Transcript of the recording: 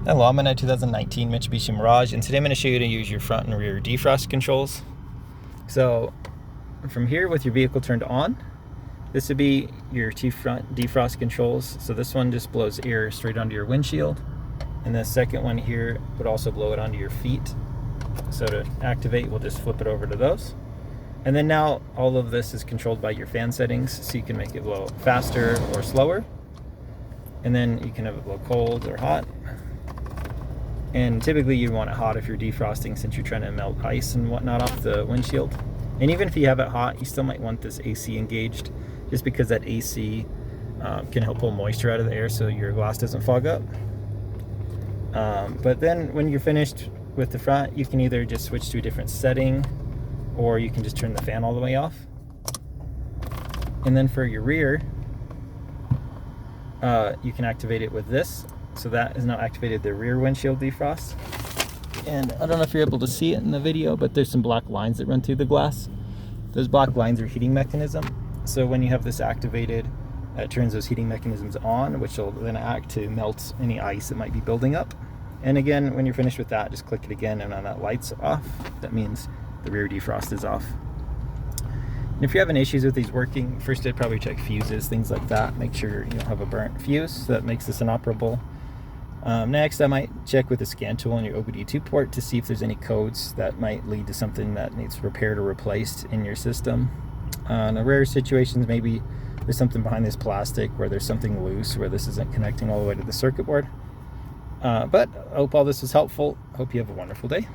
Hello, I'm in a 2019 Mitsubishi Mirage, and today I'm going to show you how to use your front and rear defrost controls. So from here, with your vehicle turned on, this would be your two front defrost controls. So this one just blows air straight onto your windshield, and the second one here would also blow it onto your feet. So to activate, we'll just flip it over to those. And then now all of this is controlled by your fan settings, so you can make it blow faster or slower. And then you can have it blow cold or hot. And typically you want it hot if you're defrosting, since you're trying to melt ice and whatnot off the windshield. And even if you have it hot, you still might want this AC engaged, just because that AC can help pull moisture out of the air so your glass doesn't fog up. But then when you're finished with the front, you can either just switch to a different setting, or you can just turn the fan all the way off. And then for your rear, you can activate it with this. So that has now activated the rear windshield defrost. And I don't know if you're able to see it in the video, but there's some black lines that run through the glass. Those black lines are heating mechanism. So when you have this activated, it turns those heating mechanisms on, which will then act to melt any ice that might be building up. And again, when you're finished with that, just click it again, and on that light's off, that means the rear defrost is off. And if you're having issues with these working, first I'd probably check fuses, things like that. Make sure you don't have a burnt fuse, so that makes this inoperable. Next, I might check with the scan tool on your OBD2 port to see if there's any codes that might lead to something that needs repaired or replaced in your system. In rare situations, maybe there's something behind this plastic where there's something loose, where this isn't connecting all the way to the circuit board. But I hope all this was helpful. I hope you have a wonderful day.